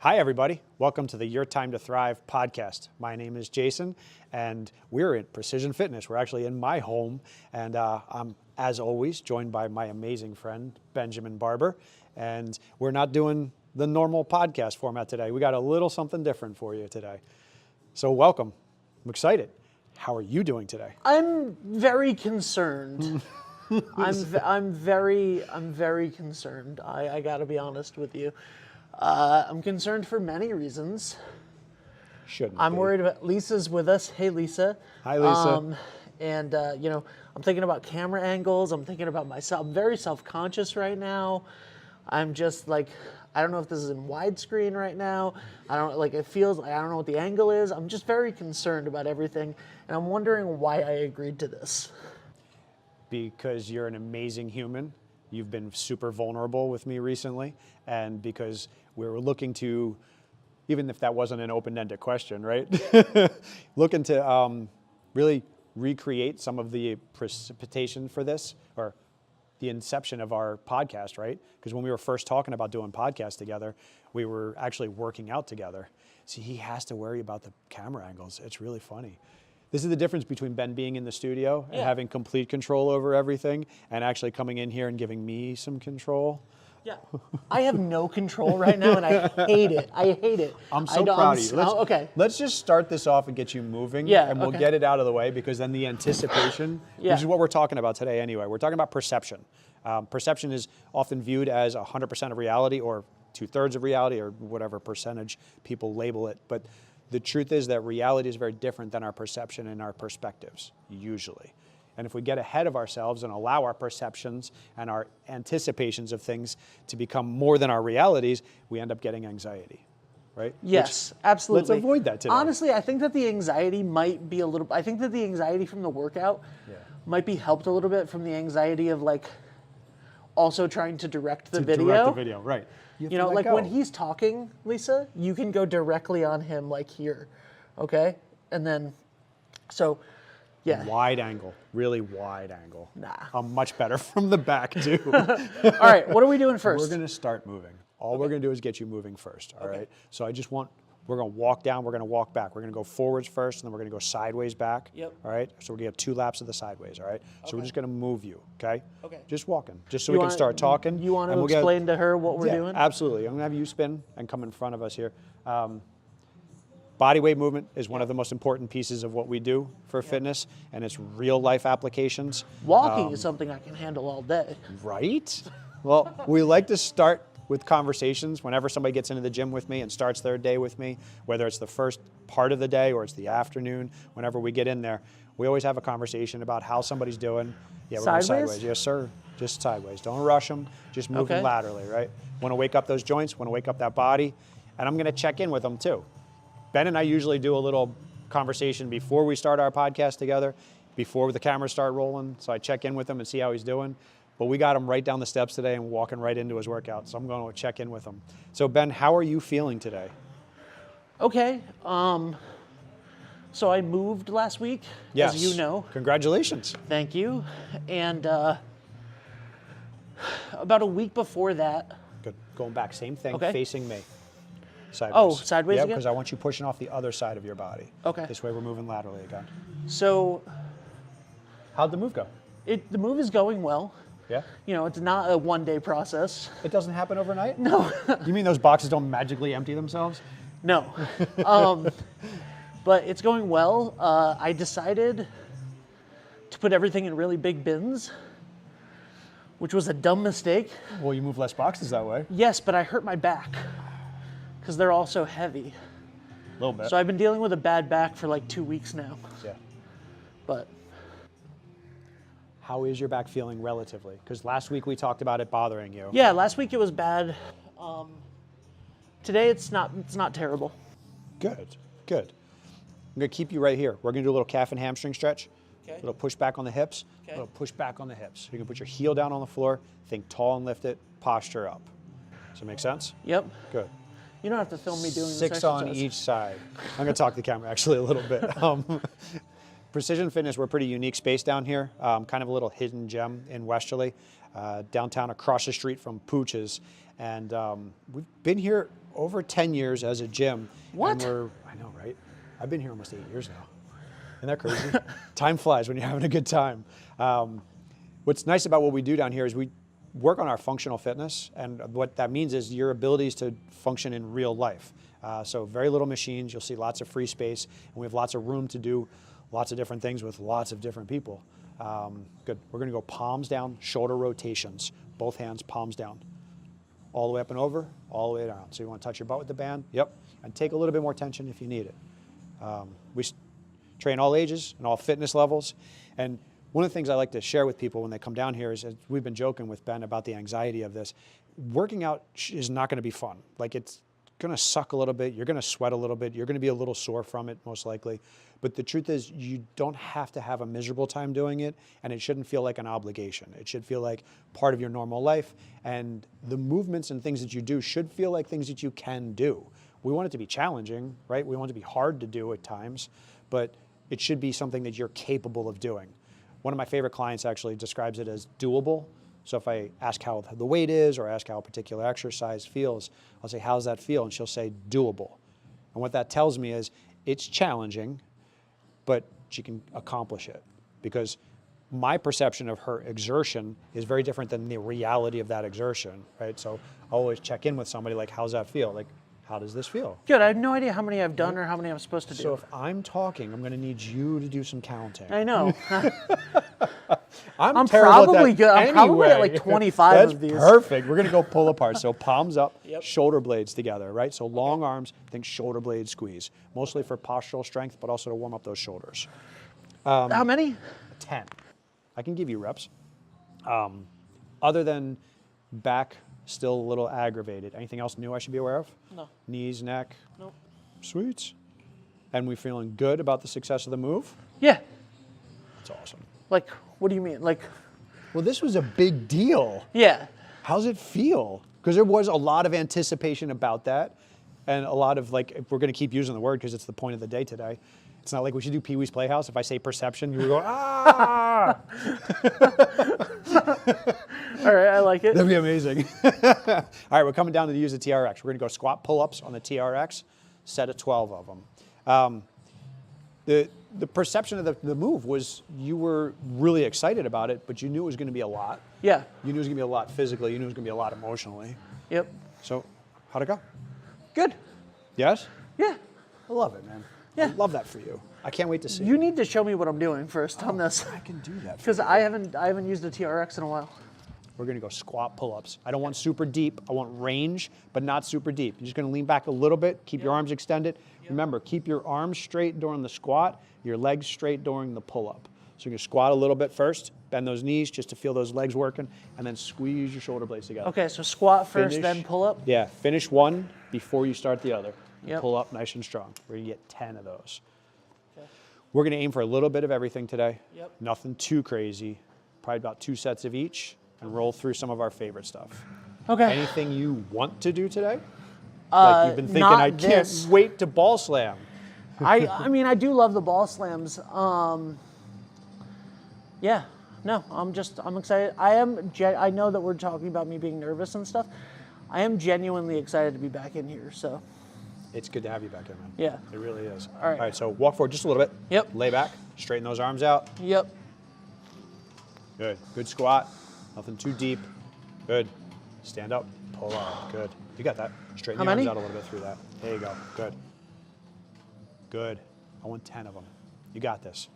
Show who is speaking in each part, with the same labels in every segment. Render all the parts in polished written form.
Speaker 1: Hi, everybody. Welcome to the Your Time to Thrive podcast. My name is Jason, and we're in Precision Fitness. We're actually in my home, and I'm, as always, joined by my amazing friend, Benjamin Barber. And we're not doing the normal podcast format today. We got a little something different for you today. So welcome. I'm excited. How are you doing today?
Speaker 2: I'm very concerned. I'm very concerned. I got to be honest with you. I'm concerned for many reasons.
Speaker 1: Shouldn't
Speaker 2: I'm
Speaker 1: be.
Speaker 2: worried about Lisa's with us. Hey, Lisa.
Speaker 1: Hi, Lisa.
Speaker 2: I'm thinking about camera angles. I'm thinking about myself. I'm very self-conscious right now. I'm just like, I don't know if this is in widescreen right now. It feels like I don't know what the angle is. I'm just very concerned about everything, and I'm wondering why I agreed to this.
Speaker 1: Because you're an amazing human. You've been super vulnerable with me recently, and because we were looking to, even if that wasn't an open-ended question, right? Looking to really recreate some of the precipitation for this, or the inception of our podcast, right? Because when we were first talking about doing podcasts together, we were actually working out together. See, he has to worry about the camera angles. It's really funny. This is the difference between Ben being in the studio and having complete control over everything, and actually coming in here and giving me some control.
Speaker 2: Yeah, I have no control right now, and I hate it. I hate it.
Speaker 1: I'm so proud of you.
Speaker 2: Okay.
Speaker 1: Let's just start this off and get you moving, and we'll get it out of the way, because then the anticipation, which is what we're talking about today anyway. We're talking about perception. Perception is often viewed as 100% of reality, or 2/3 of reality, or whatever percentage people label it. But the truth is that reality is very different than our perception and our perspectives, usually. And if we get ahead of ourselves and allow our perceptions and our anticipations of things to become more than our realities, we end up getting anxiety, right?
Speaker 2: Yes, absolutely.
Speaker 1: Let's avoid that today.
Speaker 2: Honestly, I think that the anxiety might be I think that the anxiety from the workout might be helped a little bit from the anxiety of also trying to direct the video.
Speaker 1: Direct the video, right.
Speaker 2: You know, when he's talking, Lisa, you can go directly on him here, okay? And then, so, yeah.
Speaker 1: Wide angle, really wide angle.
Speaker 2: Nah.
Speaker 1: I'm much better from the back, too.
Speaker 2: All right, what are we doing first?
Speaker 1: We're going to start moving. All we're going to do is get you moving first, all right? So we're going to walk down, we're going to walk back. We're going to go forwards first, and then we're going to go sideways back.
Speaker 2: Yep.
Speaker 1: All right? So we're going to have 2 laps of the sideways, all right? So we're just going to move you, okay?
Speaker 2: Okay.
Speaker 1: Just walking, just so we can start talking.
Speaker 2: You want to explain to her what we're doing?
Speaker 1: Absolutely. I'm going to have you spin and come in front of us here. Body weight movement is one of the most important pieces of what we do for fitness, and it's real life applications.
Speaker 2: Walking is something I can handle all day.
Speaker 1: Right? Well, we like to start with conversations whenever somebody gets into the gym with me and starts their day with me, whether it's the first part of the day or it's the afternoon. Whenever we get in there, we always have a conversation about how somebody's doing. Yeah, we're going sideways. Yes, sir. Just sideways. Don't rush them. Just move them laterally, right? Want to wake up those joints, want to wake up that body. And I'm going to check in with them too. Ben and I usually do a little conversation before we start our podcast together, before the cameras start rolling. So I check in with him and see how he's doing. But we got him right down the steps today and walking right into his workout. So I'm going to check in with him. So Ben, how are you feeling today?
Speaker 2: Okay. So I moved last week, as you know.
Speaker 1: Congratulations.
Speaker 2: Thank you. And about a week before that.
Speaker 1: Good. Going back, same thing, facing me. Sideways.
Speaker 2: Oh, sideways again?
Speaker 1: Yeah, because I want you pushing off the other side of your body.
Speaker 2: Okay.
Speaker 1: This way we're moving laterally again.
Speaker 2: So.
Speaker 1: How'd the move go?
Speaker 2: The move is going well.
Speaker 1: Yeah?
Speaker 2: You know, it's not a one-day process.
Speaker 1: It doesn't happen overnight?
Speaker 2: No.
Speaker 1: You mean those boxes don't magically empty themselves?
Speaker 2: No. But it's going well. I decided to put everything in really big bins, which was a dumb mistake.
Speaker 1: Well, you move less boxes that way.
Speaker 2: Yes, but I hurt my back because they're all so heavy.
Speaker 1: A little bit.
Speaker 2: So I've been dealing with a bad back for 2 weeks now.
Speaker 1: Yeah.
Speaker 2: But
Speaker 1: how is your back feeling relatively? Because last week we talked about it bothering you.
Speaker 2: Yeah, last week it was bad. Today it's not terrible.
Speaker 1: Good, good. I'm gonna keep you right here. We're gonna do a little calf and hamstring stretch.
Speaker 2: Okay.
Speaker 1: A little push back on the hips.
Speaker 2: Okay.
Speaker 1: A little push back on the hips. You can put your heel down on the floor, think tall and lift it, posture up. Does that make sense?
Speaker 2: Yep.
Speaker 1: Good.
Speaker 2: You don't have to film me doing this
Speaker 1: 6
Speaker 2: exercise.
Speaker 1: on each side. I'm gonna talk to the camera actually a little bit. Precision Fitness, we're a pretty unique space down here, kind of a little hidden gem in Westerly, downtown across the street from Pooch's. And we've been here over 10 years as a gym.
Speaker 2: What?
Speaker 1: And I know, right? I've been here almost 8 years now. Isn't that crazy? Time flies when you're having a good time. What's nice about what we do down here is we work on our functional fitness, and what that means is your abilities to function in real life. So very little machines, you'll see lots of free space, and we have lots of room to do lots of different things with lots of different people. Good. We're going to go palms down, shoulder rotations, both hands palms down. All the way up and over, all the way down. So you want to touch your butt with the band? Yep. And take a little bit more tension if you need it. We train all ages and all fitness levels. And one of the things I like to share with people when they come down here is, we've been joking with Ben about the anxiety of this. Working out is not going to be fun. Like, it's going to suck a little bit. You're going to sweat a little bit. You're going to be a little sore from it, most likely. But the truth is, you don't have to have a miserable time doing it, and it shouldn't feel like an obligation. It should feel like part of your normal life, and the movements and things that you do should feel like things that you can do. We want it to be challenging, right? We want it to be hard to do at times, but it should be something that you're capable of doing. One of my favorite clients actually describes it as doable. So if I ask how the weight is or ask how a particular exercise feels, I'll say, how's that feel? And she'll say, doable. And what that tells me is it's challenging, but she can accomplish it. Because my perception of her exertion is very different than the reality of that exertion, right? So I always check in with somebody like, how's that feel? Like, how does this feel?
Speaker 2: Good. I have no idea how many I've done or how many I'm supposed to do.
Speaker 1: So if I'm talking, I'm going to need you to do some counting.
Speaker 2: I know.
Speaker 1: I'm
Speaker 2: probably good. I'm
Speaker 1: anyway.
Speaker 2: probably at like 25 of these.
Speaker 1: That's perfect. We're going to go pull apart. So palms up,
Speaker 2: Yep.
Speaker 1: shoulder blades together, right? So long arms, think shoulder blade squeeze. Mostly for postural strength, but also to warm up those shoulders.
Speaker 2: How many?
Speaker 1: 10. I can give you reps. Other than back, still a little aggravated. Anything else new I should be aware of?
Speaker 2: No.
Speaker 1: Knees, neck?
Speaker 2: Nope.
Speaker 1: Sweet. And we feeling good about the success of the move?
Speaker 2: Yeah.
Speaker 1: That's awesome.
Speaker 2: Like, what do you mean? Like,
Speaker 1: Well, this was a big deal.
Speaker 2: yeah.
Speaker 1: How's it feel? Because there was a lot of anticipation about that, and a lot of, like, if we're going to keep using the word because it's the point of the day today, it's not like we should do Pee-wee's Playhouse. If I say perception, you would go, ah!
Speaker 2: All right, I like it.
Speaker 1: That'd be amazing. All right, we're coming down to use the TRX. We're going to go squat pull-ups on the TRX, set of 12 of them. The perception of the move was you were really excited about it, but you knew it was going to be a lot.
Speaker 2: Yeah.
Speaker 1: You knew it was going to be a lot physically. You knew it was going to be a lot emotionally.
Speaker 2: Yep.
Speaker 1: So how'd it go?
Speaker 2: Good.
Speaker 1: Yes?
Speaker 2: Yeah.
Speaker 1: I love it, man.
Speaker 2: Yeah.
Speaker 1: I love that for you. I can't wait to see.
Speaker 2: You need to show me what I'm doing first on this,
Speaker 1: I can do that for
Speaker 2: because
Speaker 1: you.
Speaker 2: I haven't used a TRX in a while.
Speaker 1: We're going to go squat pull-ups. I don't want super deep. I want range, but not super deep. You're just going to lean back a little bit, keep your arms extended. Remember, keep your arms straight during the squat, your legs straight during the pull-up. So you're going to squat a little bit first, bend those knees just to feel those legs working, and then squeeze your shoulder blades together.
Speaker 2: Okay, so squat first,
Speaker 1: Finish.
Speaker 2: then pull up.
Speaker 1: Yeah, finish one before you start the other.
Speaker 2: Yep.
Speaker 1: Pull up nice and strong. We're going to get 10 of those. We're going to aim for a little bit of everything today.
Speaker 2: Yep.
Speaker 1: Nothing too crazy. Probably about 2 sets of each, and roll through some of our favorite stuff.
Speaker 2: Okay.
Speaker 1: Anything you want to do today? Like you've been thinking,
Speaker 2: not
Speaker 1: I can't
Speaker 2: this.
Speaker 1: wait to ball slam.
Speaker 2: I mean, I do love the ball slams. Yeah. No, I'm excited. I know that we're talking about me being nervous and stuff. I am genuinely excited to be back in here. So.
Speaker 1: It's good to have you back in, man.
Speaker 2: Yeah.
Speaker 1: It really is.
Speaker 2: All right.
Speaker 1: All right, so walk forward just a little bit.
Speaker 2: Yep.
Speaker 1: Lay back, straighten those arms out.
Speaker 2: Yep.
Speaker 1: Good. Good squat. Nothing too deep. Good. Stand up. Pull up. Good. You got that. Straighten
Speaker 2: How
Speaker 1: the arms
Speaker 2: many?
Speaker 1: out a little bit through that. There you go. Good. Good. I want 10 of them. You got this.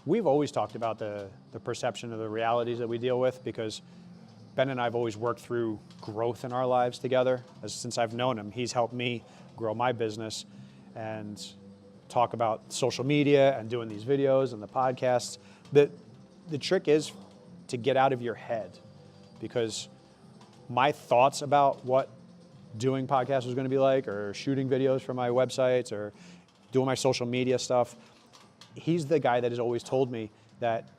Speaker 1: We've always talked about the perception of the realities that we deal with, because Ben and I have always worked through growth in our lives together. Since I've known him, he's helped me grow my business and talk about social media and doing these videos and the podcasts. The trick is to get out of your head, because my thoughts about what doing podcasts was going to be like, or shooting videos for my websites, or doing my social media stuff, he's the guy that has always told me that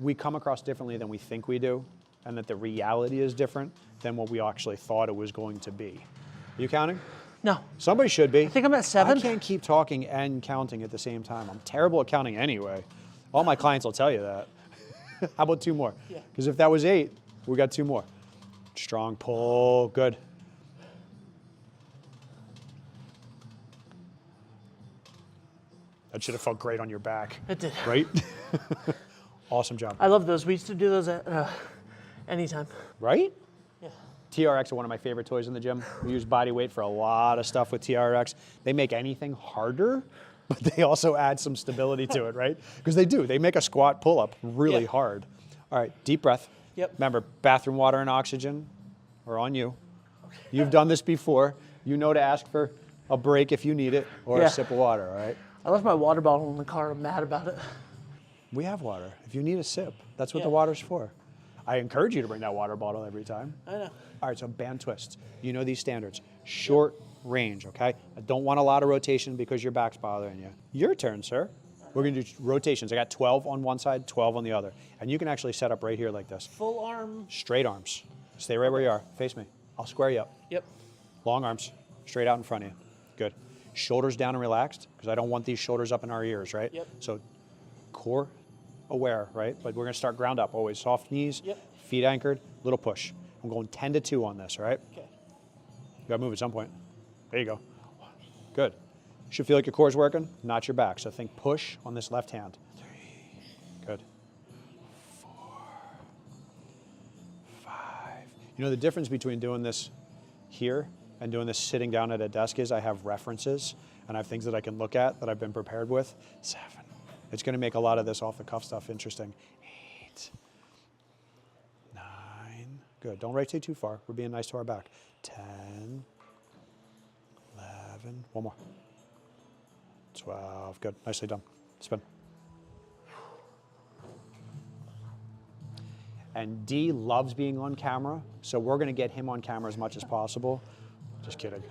Speaker 1: we come across differently than we think we do, and that the reality is different than what we actually thought it was going to be. Are you counting?
Speaker 2: No.
Speaker 1: Somebody should be.
Speaker 2: I think I'm at 7.
Speaker 1: I can't keep talking and counting at the same time. I'm terrible at counting anyway. All my clients will tell you that. How about 2 more?
Speaker 2: Yeah.
Speaker 1: Because if that was 8, we got 2 more. Strong pull, good. That should have felt great on your back.
Speaker 2: It did.
Speaker 1: Right? Awesome job.
Speaker 2: I love those. We used to do those at anytime.
Speaker 1: Right?
Speaker 2: Yeah.
Speaker 1: TRX are one of my favorite toys in the gym. We use body weight for a lot of stuff with TRX. They make anything harder, but they also add some stability to it, right? Because they do. They make a squat pull-up really
Speaker 2: Yeah.
Speaker 1: hard. All right, deep breath.
Speaker 2: Yep.
Speaker 1: Remember, bathroom water and oxygen are on you. You've done this before. You know to ask for a break if you need it or
Speaker 2: Yeah.
Speaker 1: a sip of water, all right?
Speaker 2: I left my water bottle in the car. I'm mad about it.
Speaker 1: We have water. If you need a sip, that's what
Speaker 2: Yeah.
Speaker 1: the water's for. I encourage you to bring that water bottle every time.
Speaker 2: I know.
Speaker 1: All right, so band twists. You know these standards. Short range, okay? I don't want a lot of rotation because your back's bothering you. Your turn, sir. We're gonna do rotations. I got 12 on one side, 12 on the other. And you can actually set up right here like this.
Speaker 2: Full arm.
Speaker 1: Straight arms. Stay right where you are. Face me. I'll square you up.
Speaker 2: Yep.
Speaker 1: Long arms, straight out in front of you. Good. Shoulders down and relaxed, because I don't want these shoulders up in our ears, right?
Speaker 2: Yep.
Speaker 1: So core aware, right? But we're gonna start ground up, always soft knees,
Speaker 2: Yep.
Speaker 1: feet anchored, little push. I'm going 10 to 2 on this, all right?
Speaker 2: Okay.
Speaker 1: You gotta move at some point. There you go. Good. Should feel like your core's working, not your back. So think push on this left hand. 3. Good. 4. 5. You know the difference between doing this here and doing this sitting down at a desk is I have references and I have things that I can look at that I've been prepared with. 7. It's gonna make a lot of this off the cuff stuff interesting. 8. 9. Good. Don't rotate too far. We're being nice to our back. 10. 11. One more. 12. Good. Nicely done. Spin. And D loves being on camera, so we're going to get him on camera as much as possible. Just kidding.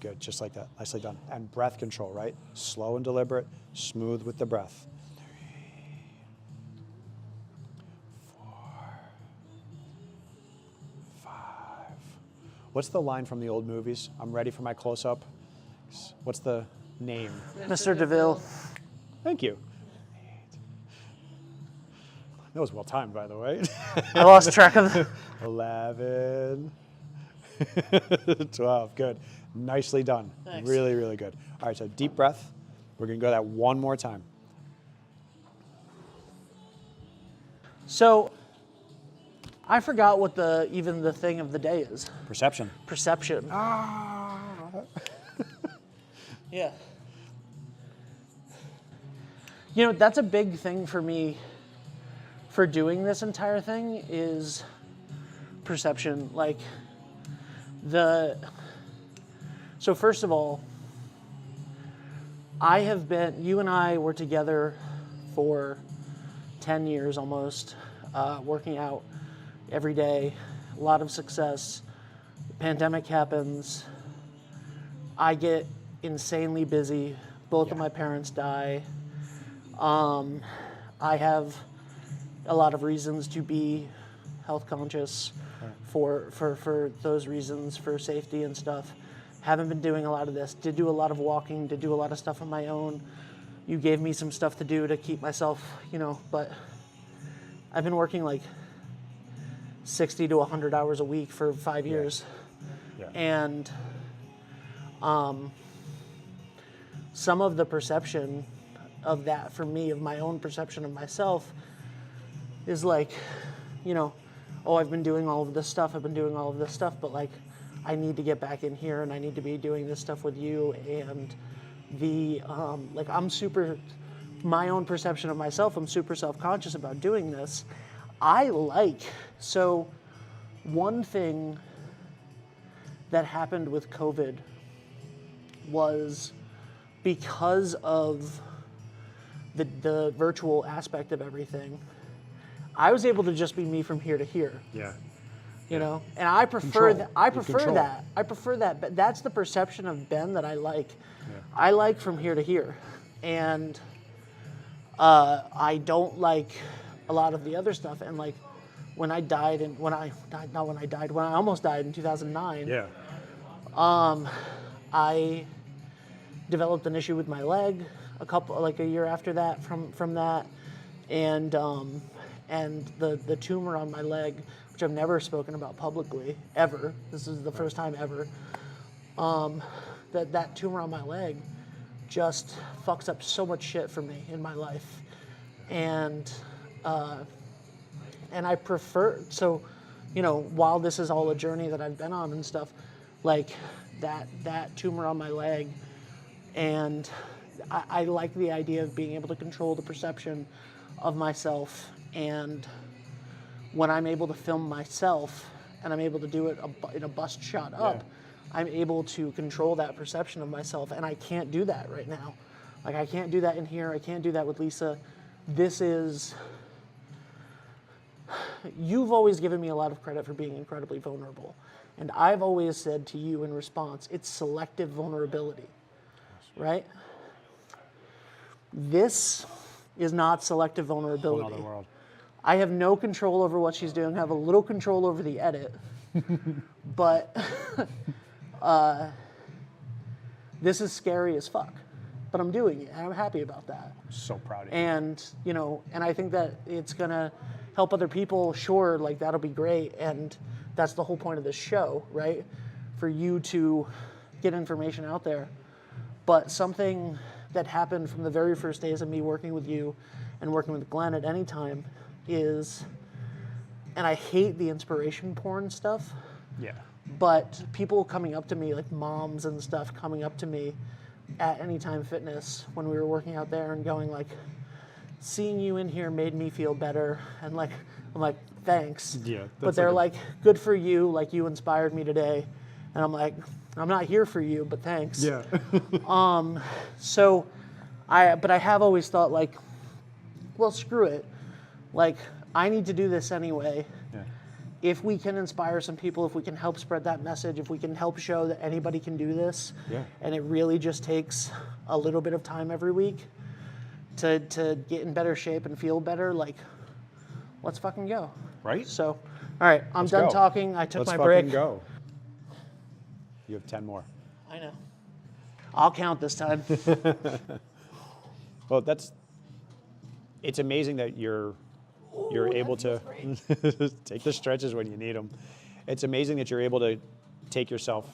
Speaker 1: Good. Just like that. Nicely done. And breath control, right? Slow and deliberate, smooth with the breath. 3. 4. 5. What's the line from the old movies? I'm ready for my close-up. What's the name?
Speaker 2: Mr. DeVille.
Speaker 1: Thank you. 8. That was well timed, by the way.
Speaker 2: I lost track of the
Speaker 1: 11. 12. Good. Nicely done.
Speaker 2: Thanks.
Speaker 1: Really, really good. All right, so deep breath. We're going to go that one more time.
Speaker 2: So, I forgot what even the thing of the day is.
Speaker 1: Perception.
Speaker 2: Perception. Yeah. You know, that's a big thing for me for doing this entire thing is perception. Like, so first of all, you and I were together for 10 years almost, working out every day, a lot of success. The pandemic happens. I get insanely busy. Both of my parents die. I have a lot of reasons to be health conscious for those reasons, for safety and stuff. Haven't been doing a lot of this. Did do a lot of walking, did do a lot of stuff on my own. You gave me some stuff to do to keep myself, but I've been working like 60 to 100 hours a week for 5 years.
Speaker 1: Yeah.
Speaker 2: And some of the perception of that for me, of my own perception of myself, is like, oh, I've been doing all of this stuff, but like, I need to get back in here and I need to be doing this stuff with you. And my own perception of myself, I'm super self-conscious about doing this. So one thing that happened with COVID was because of the virtual aspect of everything, I was able to just be me from here to here.
Speaker 1: Yeah.
Speaker 2: And I prefer
Speaker 1: Control.
Speaker 2: that. I
Speaker 1: You
Speaker 2: prefer
Speaker 1: control.
Speaker 2: that. I prefer that. But that's the perception of Ben that I like.
Speaker 1: Yeah.
Speaker 2: I like from here to here, and I don't like a lot of the other stuff. And like when I almost died in 2009.
Speaker 1: Yeah.
Speaker 2: I developed an issue with my leg a year after that from that, and and the tumor on my leg, which I've never spoken about publicly, ever. This is the first time ever. That tumor on my leg just fucks up so much shit for me in my life. And I prefer, so, you know, while this is all a journey that I've been on and stuff, like that tumor on my leg, and I like the idea of being able to control the perception of myself. And when I'm able to film myself and I'm able to do it in a bust shot up, I'm able to control that perception of myself, and I can't do that right now. Like, I can't do that in here. I can't do that with Lisa. This is, you've always given me a lot of credit for being incredibly vulnerable. And I've always said to you in response, it's selective vulnerability, right? This is not selective vulnerability.
Speaker 1: Whole nother world.
Speaker 2: I have no control over what she's doing. I have a little control over the edit, but this is scary as fuck. But I'm doing it, and I'm happy about that.
Speaker 1: So proud of you.
Speaker 2: And, you know, and I think that it's gonna help other people. Sure, like, that'll be great, and that's the whole point of this show, right? For you to get information out there. But something that happened from the very first days of me working with you and working with Glenn at any time is, and I hate the inspiration porn stuff,
Speaker 1: Yeah.
Speaker 2: but people coming up to me, like moms and stuff coming up to me at Anytime Fitness when we were working out there and going like, seeing you in here made me feel better. And like, I'm like, thanks.
Speaker 1: Yeah,
Speaker 2: But they're like, good for you. Like, you inspired me today. And I'm like, I'm not here for you, but thanks.
Speaker 1: Yeah.
Speaker 2: So but I have always thought like, well, screw it. Like, I need to do this anyway.
Speaker 1: Yeah.
Speaker 2: If we can inspire some people, if we can help spread that message, if we can help show that anybody can do this, and it really just takes a little bit of time every week to get in better shape and feel better, like, let's fucking go.
Speaker 1: Right?
Speaker 2: So, all right, I'm done
Speaker 1: go.
Speaker 2: talking. I took
Speaker 1: Let's
Speaker 2: my
Speaker 1: fucking
Speaker 2: break.
Speaker 1: go. You have 10 more.
Speaker 2: I know. I'll count this time.
Speaker 1: Well, it's amazing that you're able to take the stretches when you need them. It's amazing that you're able to take yourself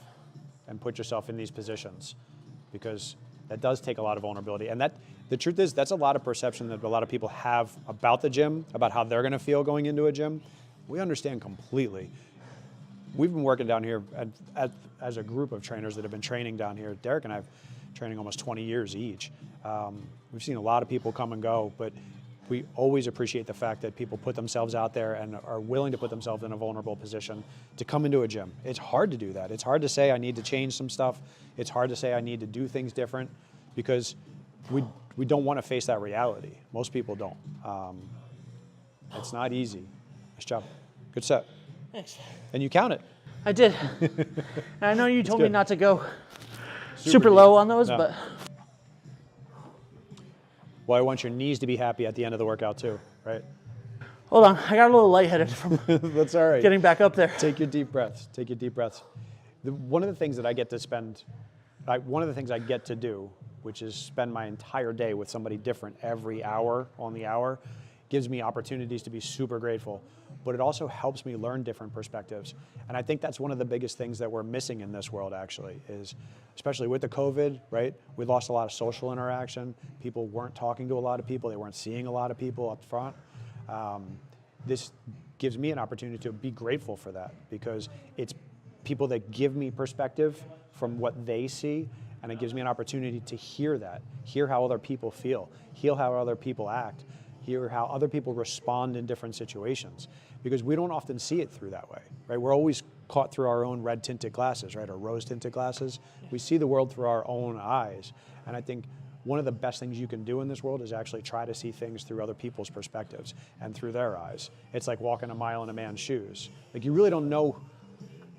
Speaker 1: and put yourself in these positions, because that does take a lot of vulnerability. And that, the truth is, that's a lot of perception that a lot of people have about the gym, about how they're going to feel going into a gym. We understand completely. We've been working down here as a group of trainers that have been training down here. Derek and I have training almost 20 years each. We've seen a lot of people come and go, but we always appreciate the fact that people put themselves out there and are willing to put themselves in a vulnerable position to come into a gym. It's hard to do that. It's hard to say I need to change some stuff. It's hard to say I need to do things different, because we don't want to face that reality. Most people don't. It's not easy. Nice job. Good set.
Speaker 2: Thanks.
Speaker 1: And you count it.
Speaker 2: I did. And I know you told me
Speaker 1: good.
Speaker 2: not to go super low on those,
Speaker 1: No.
Speaker 2: but
Speaker 1: Well, I want your knees to be happy at the end of the workout too, right?
Speaker 2: hold on. I got a little lightheaded from
Speaker 1: That's all right.
Speaker 2: getting back up there.
Speaker 1: Take your deep breaths. Take your deep breaths. One of the things that I get to spend, one of the things I get to do, which is spend my entire day with somebody different every hour on the hour, gives me opportunities to be super grateful. But it also helps me learn different perspectives. And I think that's one of the biggest things that we're missing in this world, actually, is especially with the COVID, right? We lost a lot of social interaction. People weren't talking to a lot of people. They weren't seeing a lot of people up front. This gives me an opportunity to be grateful for that, because it's people that give me perspective from what they see, and it gives me an opportunity to hear that, hear how other people feel, hear how other people act, hear how other people respond in different situations, because we don't often see it through that way, right? We're always caught through our own red-tinted glasses, right, or rose-tinted glasses. We see the world through our own eyes, and I think one of the best things you can do in this world is actually try to see things through other people's perspectives and through their eyes. It's like walking a mile in a man's shoes. Like, you really don't know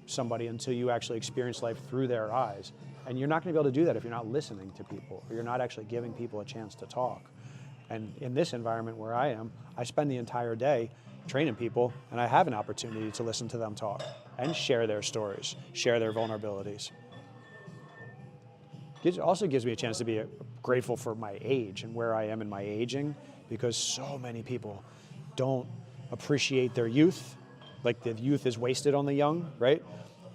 Speaker 1: somebody until you actually experience life through their eyes, and you're not going to be able to do that if you're not listening to people, or you're not actually giving people a chance to talk. And in this environment where I am, I spend the entire day training people, and I have an opportunity to listen to them talk and share their stories, share their vulnerabilities. It also gives me a chance to be grateful for my age and where I am in my aging, because so many people don't appreciate their youth, like the youth is wasted on the young, right?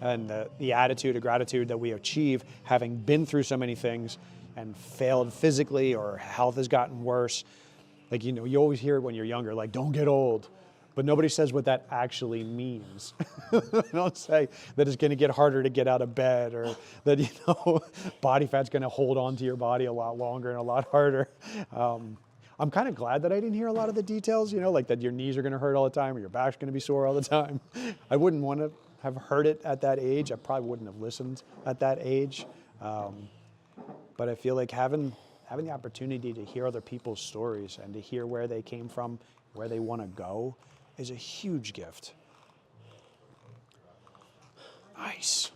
Speaker 1: And the attitude of gratitude that we achieve having been through so many things and failed physically or health has gotten worse. Like, you know, you always hear it when you're younger, like, don't get old. But nobody says what that actually means. They don't say that it's going to get harder to get out of bed, or that, you know, body fat's going to hold on to your body a lot longer and a lot harder. I'm kind of glad that I didn't hear a lot of the details, you know, like that your knees are going to hurt all the time or your back's going to be sore all the time. I wouldn't want to have heard it at that age. I probably wouldn't have listened at that age. But I feel like having the opportunity to hear other people's stories and to hear where they came from, where they want to go, is a huge gift. Nice.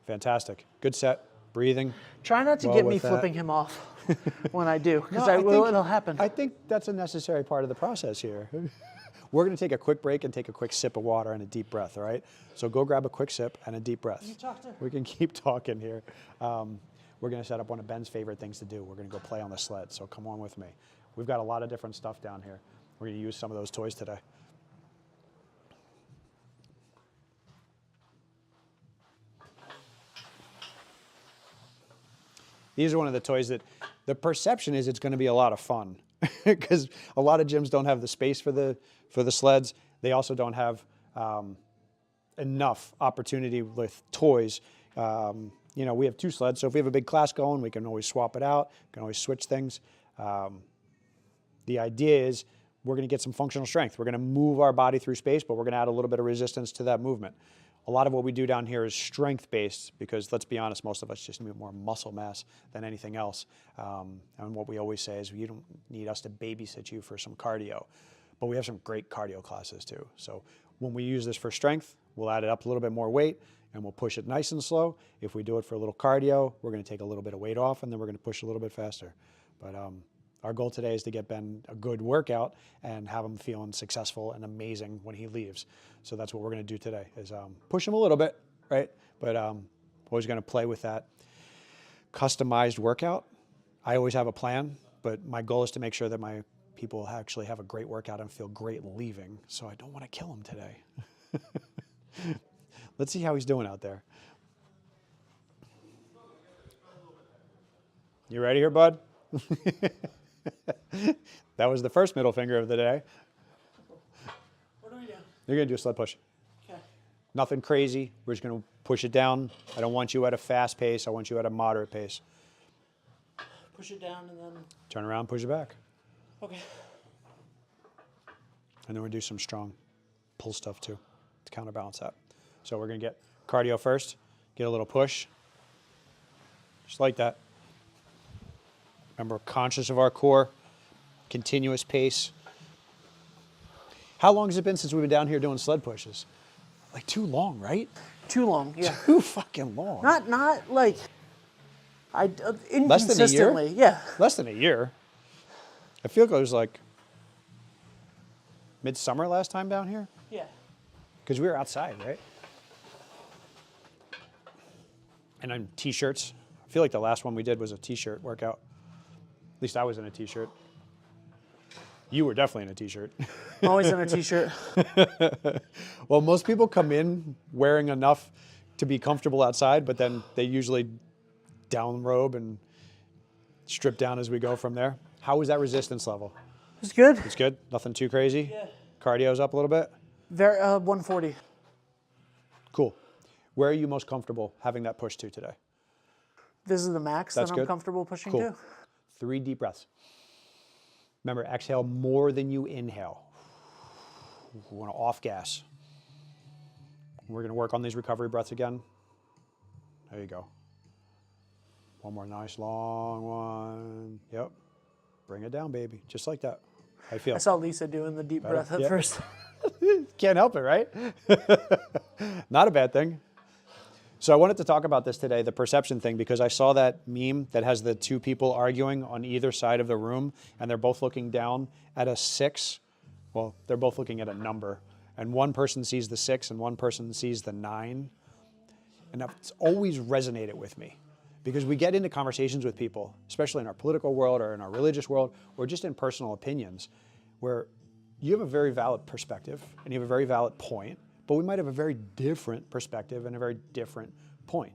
Speaker 1: Fantastic. Good set. Breathing.
Speaker 2: Try not to
Speaker 1: Well,
Speaker 2: get
Speaker 1: with
Speaker 2: me
Speaker 1: that-
Speaker 2: flipping him off when I do, because
Speaker 1: No,
Speaker 2: it'll happen.
Speaker 1: I think that's a necessary part of the process here. We're going to take a quick break and take a quick sip of water and a deep breath, all right? So go grab a quick sip and a deep breath. We can keep talking here. We're going to set up one of Ben's favorite things to do. We're going to go play on the sled, so come on with me. We've got a lot of different stuff down here. We're going to use some of those toys today. These are one of the toys that the perception is it's going to be a lot of fun, because a lot of gyms don't have the space for the sleds. They also don't have enough opportunity with toys. You know, we have 2 sleds, so if we have a big class going, we can always swap it out. We can always switch things. The idea is we're going to get some functional strength. We're going to move our body through space, but we're going to add a little bit of resistance to that movement. A lot of what we do down here is strength-based, because let's be honest, most of us just need more muscle mass than anything else. And what we always say is you don't need us to babysit you for some cardio, but we have some great cardio classes too. So when we use this for strength, we'll add it up a little bit more weight and we'll push it nice and slow. If we do it for a little cardio, we're going to take a little bit of weight off and then we're going to push a little bit faster. But our goal today is to get Ben a good workout and have him feeling successful and amazing when he leaves. So that's what we're going to do today, is push him a little bit, right? But always going to play with that customized workout. I always have a plan, but my goal is to make sure that my people actually have a great workout and feel great leaving. So I don't want to kill him today. Let's see how he's doing out there. You ready here, bud? That was the first middle finger of the day.
Speaker 2: What do we do?
Speaker 1: You're going to do a sled push.
Speaker 2: Okay.
Speaker 1: Nothing crazy. We're just going to push it down. I don't want you at a fast pace. I want you at a moderate pace.
Speaker 2: Push it down and then.
Speaker 1: Turn around, push it back.
Speaker 2: Okay.
Speaker 1: And then we'll do some strong pull stuff too to counterbalance that. So we're going to get cardio first, get a little push, just like that. Remember, conscious of our core, continuous pace. How long has it been since we've been down here doing sled pushes? Like too long, right?
Speaker 2: Too long, yeah.
Speaker 1: Too fucking long.
Speaker 2: Not like inconsistently.
Speaker 1: Less than a year?
Speaker 2: Yeah.
Speaker 1: Less than a year. I feel like it was like midsummer last time down here,
Speaker 2: Yeah.
Speaker 1: because we were outside, right? And on t-shirts. I feel like the last one we did was a t-shirt workout. At least I was in a t-shirt. You were definitely in a t-shirt.
Speaker 2: I'm always in a t-shirt.
Speaker 1: Well, most people come in wearing enough to be comfortable outside, but then they usually downrobe and strip down as we go from there. How was that resistance level?
Speaker 2: It's good.
Speaker 1: It's good? Nothing too crazy?
Speaker 2: Yeah.
Speaker 1: Cardio's up a little bit?
Speaker 2: Very 140.
Speaker 1: Cool. Where are you most comfortable having that push to today?
Speaker 2: This is the max
Speaker 1: That's
Speaker 2: that I'm
Speaker 1: good.
Speaker 2: comfortable pushing
Speaker 1: Cool.
Speaker 2: to.
Speaker 1: 3 deep breaths. Remember, exhale more than you inhale. We want to off gas. We're going to work on these recovery breaths again. There you go. One more nice long one. Yep. Bring it down, baby. Just like that. How you feel?
Speaker 2: I saw Lisa doing the deep breath at
Speaker 1: Yeah.
Speaker 2: first.
Speaker 1: Can't help it, right? Not a bad thing. So I wanted to talk about this today, the perception thing, because I saw that meme that has the 2 people arguing on either side of the room, and they're both looking down at a 6. Well, they're both looking at a number, and one person sees the 6 and one person sees the 9. And that's always resonated with me, because we get into conversations with people, especially in our political world or in our religious world, or just in personal opinions, where you have a very valid perspective and you have a very valid point, but we might have a very different perspective and a very different point,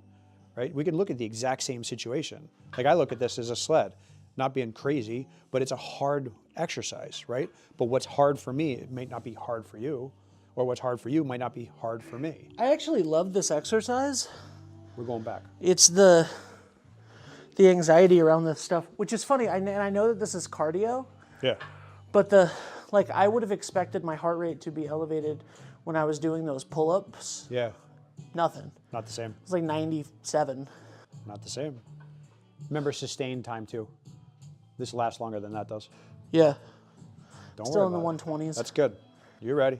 Speaker 1: right? We can look at the exact same situation. Like I look at this as a sled, not being crazy, but it's a hard exercise, right? But what's hard for me, it may not be hard for you, or what's hard for you might not be hard for me.
Speaker 2: I actually love this exercise.
Speaker 1: We're going back.
Speaker 2: It's the anxiety around this stuff, which is funny. And I know that this is cardio,
Speaker 1: Yeah.
Speaker 2: but I would have expected my heart rate to be elevated when I was doing those pull-ups.
Speaker 1: Yeah.
Speaker 2: Nothing.
Speaker 1: Not the same.
Speaker 2: It's like 97.
Speaker 1: Not the same. Remember sustained time too. This lasts longer than that does.
Speaker 2: Yeah.
Speaker 1: Don't
Speaker 2: Still
Speaker 1: worry
Speaker 2: in the
Speaker 1: about it.
Speaker 2: 120s.
Speaker 1: That's good. You're ready.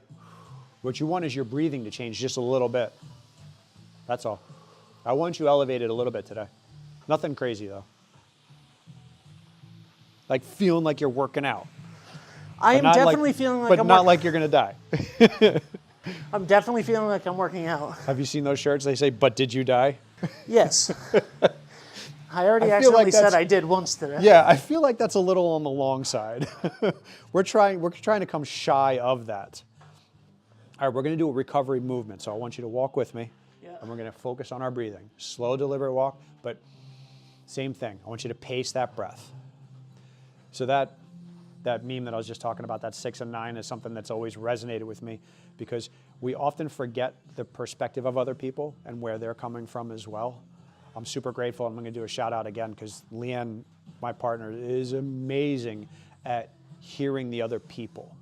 Speaker 1: What you want is your breathing to change just a little bit. That's all. I want you elevated a little bit today. Nothing crazy though. Like feeling like you're working out.
Speaker 2: I am
Speaker 1: Not
Speaker 2: definitely feeling like
Speaker 1: but
Speaker 2: I'm
Speaker 1: not like you're gonna die.
Speaker 2: I'm definitely feeling like I'm working out.
Speaker 1: Have you seen those shirts? They say, "But did you die?"
Speaker 2: Yes. I already
Speaker 1: I feel
Speaker 2: accidentally
Speaker 1: like
Speaker 2: said
Speaker 1: that's-
Speaker 2: I did once today.
Speaker 1: Yeah, I feel like that's a little on the long side. We're trying to come shy of that. All right, we're going to do a recovery movement. So I want you to walk with me, and we're going to focus on our breathing. Slow, deliberate walk, but same thing. I want you to pace that breath. So that meme that I was just talking about, that 6 and 9, is something that's always resonated with me because we often forget the perspective of other people and where they're coming from as well. I'm super grateful. I'm going to do a shout out again because Leanne, my partner, is amazing at hearing the other people.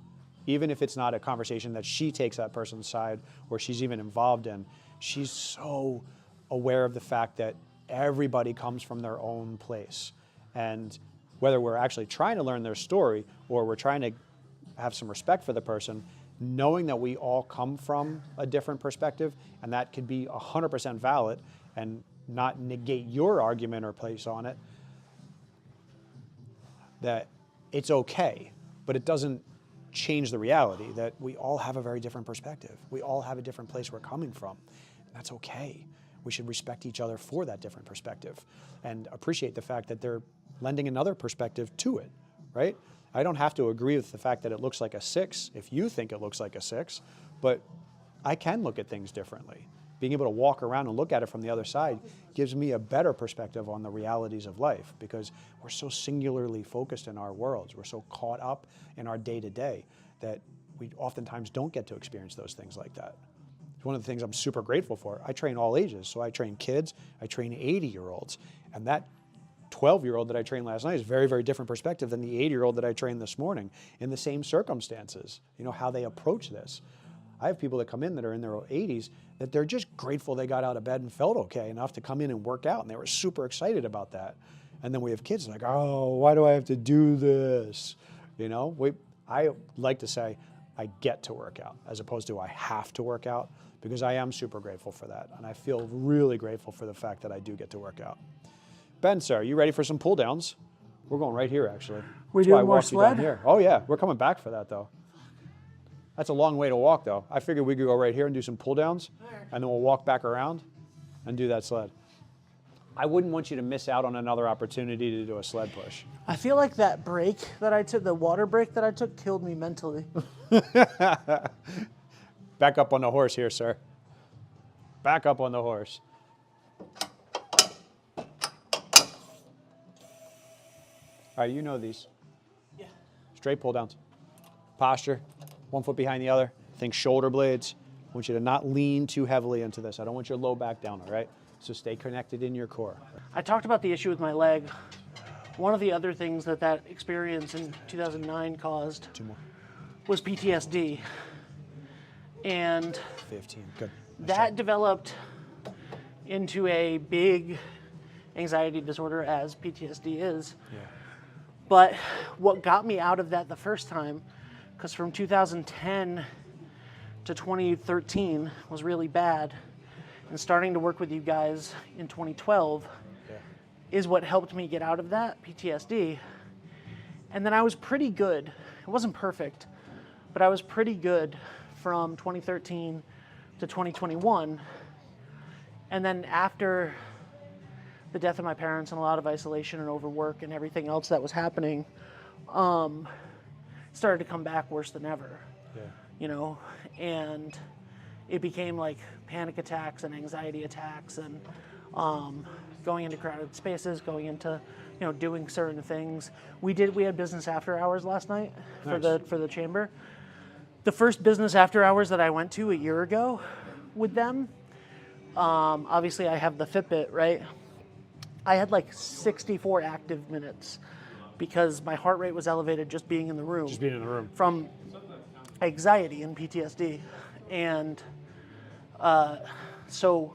Speaker 1: Even if it's not a conversation that she takes that person's side or she's even involved in, she's so aware of the fact that everybody comes from their own place. And whether we're actually trying to learn their story or we're trying to have some respect for the person, knowing that we all come from a different perspective and that could be 100% valid and not negate your argument or place on it, that it's okay, but it doesn't change the reality that we all have a very different perspective. We all have a different place we're coming from, and that's okay. We should respect each other for that different perspective and appreciate the fact that they're lending another perspective to it, right? I don't have to agree with the fact that it looks like a 6 if you think it looks like a 6, but I can look at things differently. Being able to walk around and look at it from the other side gives me a better perspective on the realities of life because we're so singularly focused in our worlds. We're so caught up in our day-to-day that we oftentimes don't get to experience those things like that. It's one of the things I'm super grateful for. I train all ages. So I train kids, I train 80-year-olds. And that 12-year-old that I trained last night is a very, very different perspective than the 80-year-old that I trained this morning in the same circumstances, how they approach this. I have people that come in that are in their 80s that they're just grateful they got out of bed and felt okay enough to come in and work out, and they were super excited about that. And then we have kids like, oh, why do I have to do this? I like to say I get to work out as opposed to I have to work out because I am super grateful for that. And I feel really grateful for the fact that I do get to work out. Ben, sir, are you ready for some pull downs? We're going right here, actually.
Speaker 2: We
Speaker 1: That's why I
Speaker 2: doing more
Speaker 1: walked you down
Speaker 2: sled?
Speaker 1: here. Oh, yeah. We're coming back for that, though. That's a long way to walk, though. I figured we could go right here and do some pull downs, and then we'll walk back around and do that sled. I wouldn't want you to miss out on another opportunity to do a sled push.
Speaker 2: I feel like that break that I took, the water break that I took, killed me mentally.
Speaker 1: Back up on the horse here, sir. Back up on the horse. All right, you know these.
Speaker 2: Yeah.
Speaker 1: Straight pull downs. Posture, 1 foot behind the other. Think shoulder blades. I want you to not lean too heavily into this. I don't want your low back down, all right? So stay connected in your core.
Speaker 2: I talked about the issue with my leg. One of the other things that experience in 2009 caused
Speaker 1: 2 more.
Speaker 2: was PTSD. And
Speaker 1: 15, good.
Speaker 2: that developed into a big anxiety disorder, as PTSD is.
Speaker 1: Yeah.
Speaker 2: But what got me out of that the first time, because from 2010 to 2013 was really bad, and starting to work with you guys in 2012 is what helped me get out of that PTSD. And then I was pretty good. It wasn't perfect, but I was pretty good from 2013 to 2021. And then after the death of my parents and a lot of isolation and overwork and everything else that was happening, started to come back worse than ever.
Speaker 1: Yeah.
Speaker 2: You know, and it became like panic attacks and anxiety attacks, and going into crowded spaces, going into, you know, doing certain things. We had business after hours last night for the chamber. The first business after hours that I went to a year ago with them, obviously I have the Fitbit, right? I had like 64 active minutes because my heart rate was elevated just being in the room.
Speaker 1: Just being in the room.
Speaker 2: From anxiety and PTSD. And so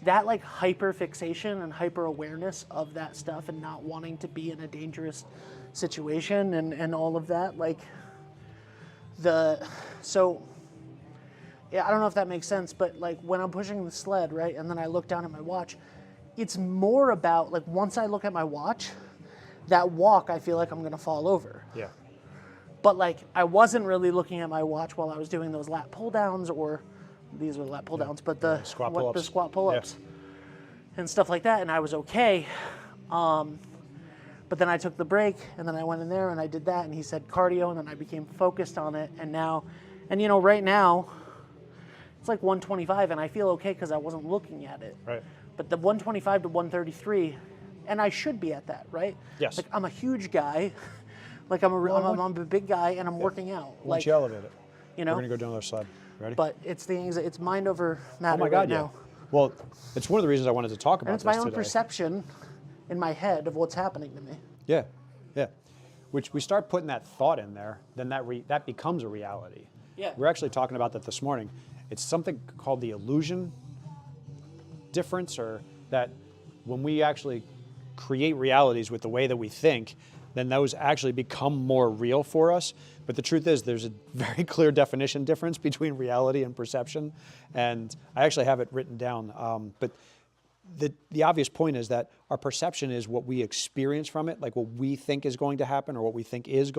Speaker 2: that like hyper fixation and hyper awareness of that stuff and not wanting to be in a dangerous situation and all of that, like so yeah, I don't know if that makes sense, but like when I'm pushing the sled, right, and then I look down at my watch, it's more about like once I look at my watch, that walk I feel like I'm gonna fall over.
Speaker 1: Yeah.
Speaker 2: But like I wasn't really looking at my watch while I was doing those lat pull downs, or these were lat pull downs, but the
Speaker 1: squat pull-ups.
Speaker 2: the squat pull ups and stuff like that, and I was okay. But then I took the break, and then I went in there and I did that, and he said cardio, and then I became focused on it, and now, and you know, right now, it's like 125, and I feel okay because I wasn't looking at it.
Speaker 1: Right.
Speaker 2: But the 125 to 133, and I should be at that, right?
Speaker 1: Yes.
Speaker 2: Like I'm a huge guy, like I'm a big guy, and I'm working out.
Speaker 1: Once
Speaker 2: Like
Speaker 1: you elevate it,
Speaker 2: you know.
Speaker 1: we're gonna go down another slide. Ready?
Speaker 2: But it's it's mind over matter.
Speaker 1: Oh my God,
Speaker 2: right
Speaker 1: yeah.
Speaker 2: now.
Speaker 1: Well, it's one of the reasons I wanted to talk about
Speaker 2: And it's
Speaker 1: this
Speaker 2: my own
Speaker 1: today.
Speaker 2: perception in my head of what's happening to me.
Speaker 1: Yeah, yeah. Which we start putting that thought in there, then that becomes a reality.
Speaker 2: Yeah.
Speaker 1: We're actually talking about that this morning. It's something called the illusion difference, or that when we actually create realities with the way that we think, then those actually become more real for us. But the truth is there's a very clear definition difference between reality and perception. And I actually have it written down. But the obvious point is that our perception is what we experience from it, like what we think is going to happen or what we think is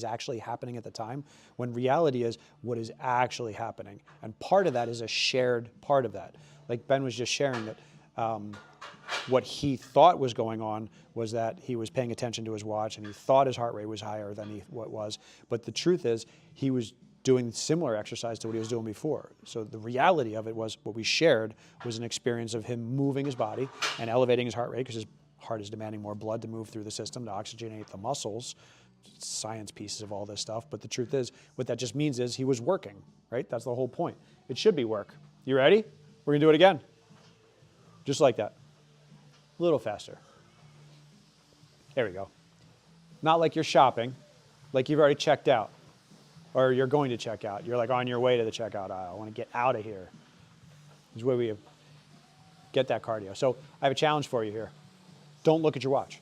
Speaker 1: actually happening at the time, when reality is what is actually happening. And part of that is a shared part of that. Like Ben was just sharing that what he thought was going on was that he was paying attention to his watch and he thought his heart rate was higher than what was. But the truth is he was doing similar exercise to what he was doing before. So the reality of it was what we shared was an experience of him moving his body and elevating his heart rate because his heart is demanding more blood to move through the system to oxygenate the muscles. Science pieces of all this stuff. But the truth is what that just means is he was working, right? That's the whole point. It should be work. You ready? We're gonna do it again. Just like that. A little faster. There we go. Not like you're shopping, like you've already checked out. Or you're going to check out. You're like on your way to the checkout aisle. I want to get out of here. This is where we get that cardio. So I have a challenge for you here. Don't look at your watch.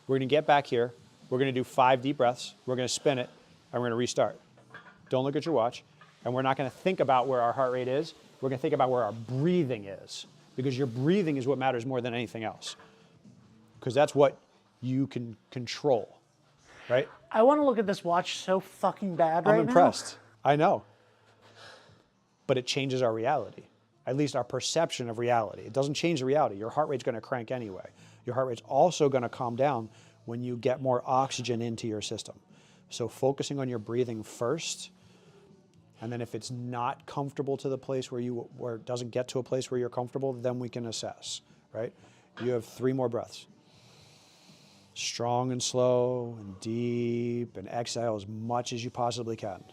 Speaker 1: We're going to get back here. We're going to do 5 deep breaths. We're going to spin it, and we're going to restart. Don't look at your watch. And we're not going to think about where our heart rate is. We're going to think about where our breathing is. Because your breathing is what matters more than anything else. Because that's what you can control, right?
Speaker 2: I want to look at this watch so fucking bad right now.
Speaker 1: I'm impressed. I know. But it changes our reality, at least our perception of reality. It doesn't change the reality. Your heart rate's going to crank anyway. Your heart rate's also going to calm down when you get more oxygen into your system. So focusing on your breathing first, and then if it's not comfortable to the place where it doesn't get to a place where you're comfortable, then we can assess, right? You have 3 more breaths. Strong and slow and deep, and exhale as much as you possibly can.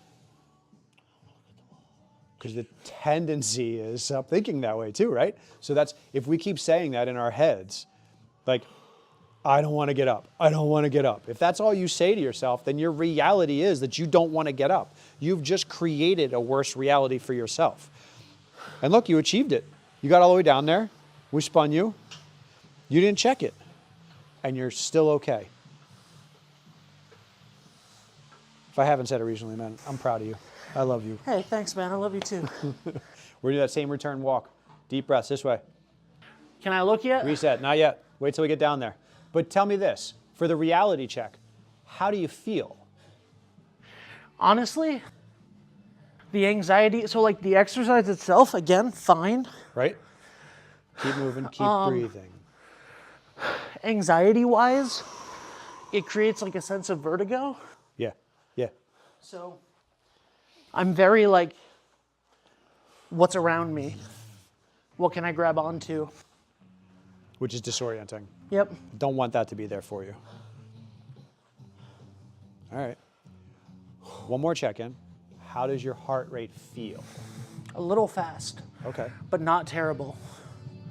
Speaker 1: Because the tendency is thinking that way too, right? So that's, if we keep saying that in our heads, like, I don't want to get up. I don't want to get up. If that's all you say to yourself, then your reality is that you don't want to get up. You've just created a worse reality for yourself. And look, you achieved it. You got all the way down there. We spun you. You didn't check it. And you're still okay. If I haven't said it recently, man, I'm proud of you. I love you.
Speaker 2: Hey, thanks, man. I love you too.
Speaker 1: We're gonna do that same return walk. Deep breaths this way.
Speaker 2: Can I look yet?
Speaker 1: Reset, not yet. Wait till we get down there. But tell me this, for the reality check, how do you feel?
Speaker 2: Honestly, the anxiety, so like the exercise itself, again, fine.
Speaker 1: Right? Keep moving, keep breathing.
Speaker 2: Anxiety-wise, it creates like a sense of vertigo.
Speaker 1: Yeah.
Speaker 2: So I'm very like, what's around me? What can I grab onto?
Speaker 1: Which is disorienting.
Speaker 2: Yep.
Speaker 1: Don't want that to be there for you. All right. One more check-in. How does your heart rate feel?
Speaker 2: A little fast,
Speaker 1: Okay,
Speaker 2: but not terrible.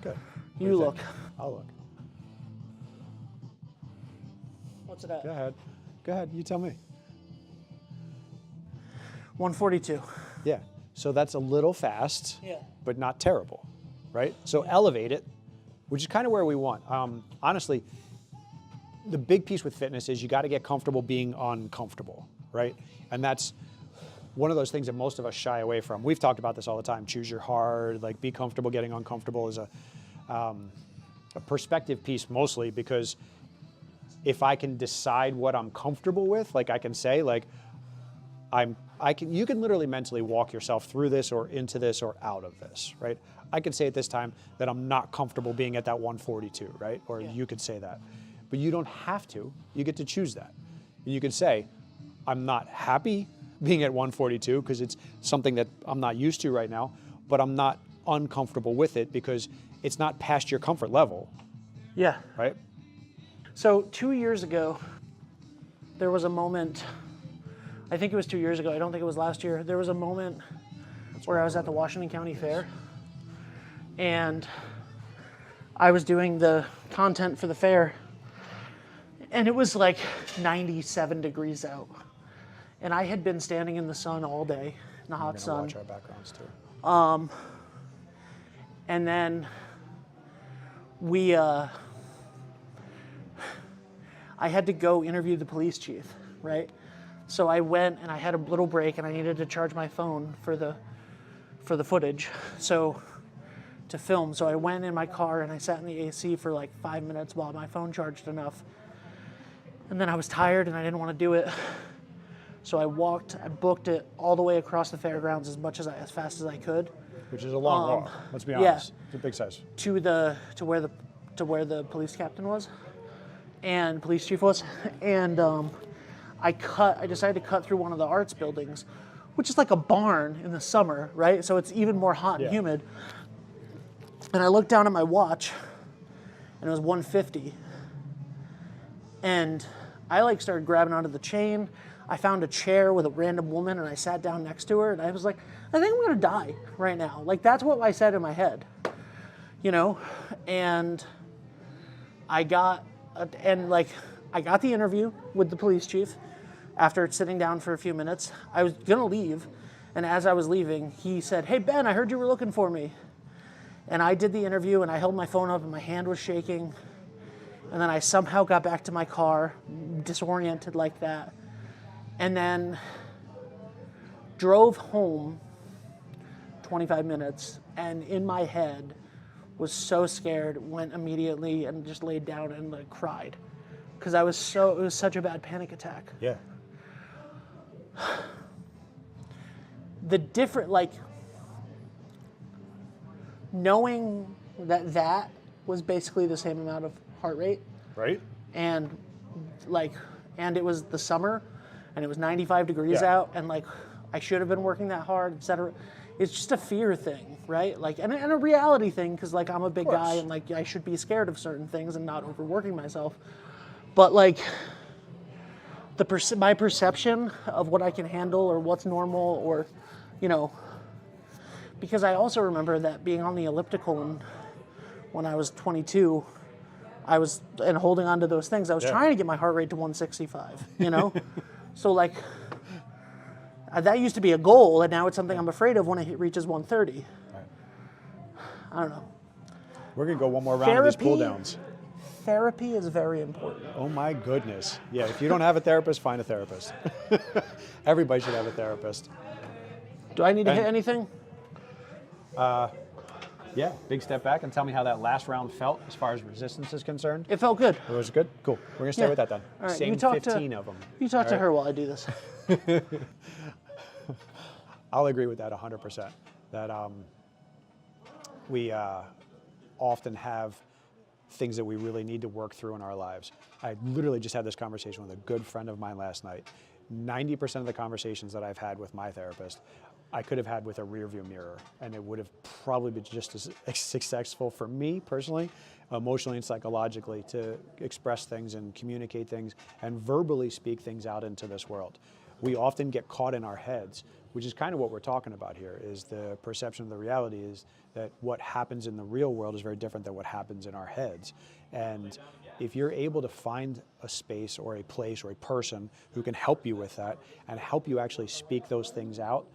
Speaker 1: good.
Speaker 2: You look.
Speaker 1: I'll look.
Speaker 2: What's it at?
Speaker 1: Go ahead. Go ahead, you tell me.
Speaker 2: 142.
Speaker 1: Yeah, so that's a little fast,
Speaker 2: Yeah.
Speaker 1: but not terrible, right? So elevate it, which is kind of where we want. Honestly, the big piece with fitness is you got to get comfortable being uncomfortable, right? And that's one of those things that most of us shy away from. We've talked about this all the time. Choose your hard, like be comfortable getting uncomfortable is a perspective piece mostly, because if I can decide what I'm comfortable with, like I can say, like you can literally mentally walk yourself through this or into this or out of this, right? I could say at this time that I'm not comfortable being at that 142, right? Or
Speaker 2: Yeah.
Speaker 1: you could say that, but you don't have to. You get to choose that. And you could say, I'm not happy being at 142 because it's something that I'm not used to right now, but I'm not uncomfortable with it because it's not past your comfort level,
Speaker 2: Yeah.
Speaker 1: right?
Speaker 2: So 2 years ago, there was a moment, I think it was 2 years ago, I don't think it was last year, there was a moment where I was at the Washington County Fair and I was doing the content for the fair and it was like 97 degrees out. And I had been standing in the sun all day, in the hot
Speaker 1: We're gonna
Speaker 2: sun.
Speaker 1: watch our backgrounds too.
Speaker 2: And then I had to go interview the police chief, right? So I went and I had a little break and I needed to charge my phone for the footage, so to film. So I went in my car and I sat in the AC for like 5 minutes while my phone charged enough. And then I was tired and I didn't want to do it. So I booked it all the way across the fairgrounds as fast as I could
Speaker 1: Which is a long walk. Let's be honest. It's a big size.
Speaker 2: to where the police captain was and police chief was, and I decided to cut through one of the arts buildings, which is like a barn in the summer, right? So it's even more hot and
Speaker 1: Yeah.
Speaker 2: humid. And I looked down at my watch, and it was 1:50, and I like started grabbing onto the chain. I found a chair with a random woman and I sat down next to her and I was like, I think I'm gonna die right now. Like that's what I said in my head, you know? And I got the interview with the police chief after sitting down for a few minutes. I was gonna leave, and as I was leaving, he said, "Hey Ben, I heard you were looking for me." And I did the interview and I held my phone up and my hand was shaking. And then I somehow got back to my car, disoriented like that. And then drove home 25 minutes and in my head was so scared, went immediately and just laid down and like cried. Because it was such a bad panic attack.
Speaker 1: Yeah.
Speaker 2: Knowing that was basically the same amount of heart rate.
Speaker 1: Right?
Speaker 2: And it was the summer and it was 95 degrees
Speaker 1: Yeah.
Speaker 2: out and like I should have been working that hard, etc. It's just a fear thing, right? Like and a reality thing because like I'm a big guy and like I should be scared of certain things and not overworking myself. But like my perception of what I can handle or what's normal or because I also remember that being on the elliptical when I was 22, and holding on to those things, I was trying to get my heart rate to 165, So like, that used to be a goal, and now it's something I'm afraid of when it reaches 130.
Speaker 1: Right.
Speaker 2: I don't know.
Speaker 1: We're going to go one more round of these cool
Speaker 2: Therapy-
Speaker 1: downs.
Speaker 2: Therapy is very important.
Speaker 1: Oh my goodness. Yeah, if you don't have a therapist, find a therapist. Everybody should have a therapist.
Speaker 2: Do I need to hit anything?
Speaker 1: Yeah, big step back and tell me how that last round felt as far as resistance is concerned.
Speaker 2: It felt good.
Speaker 1: It was good? Cool. We're going to stay
Speaker 2: Yeah.
Speaker 1: with that then.
Speaker 2: All right,
Speaker 1: Same
Speaker 2: you talk
Speaker 1: 15 of them.
Speaker 2: You talk to her while I do this.
Speaker 1: I'll agree with that 100%. That we often have things that we really need to work through in our lives. I literally just had this conversation with a good friend of mine last night, 90% of the conversations that I've had with my therapist, I could have had with a rear view mirror, and it would have probably been just as successful for me personally, emotionally and psychologically, to express things and communicate things and verbally speak things out into this world. We often get caught in our heads, which is kind of what we're talking about here, is the perception of the reality is that what happens in the real world is very different than what happens in our heads. And if you're able to find a space or a place or a person who can help you with that and help you actually speak those things out,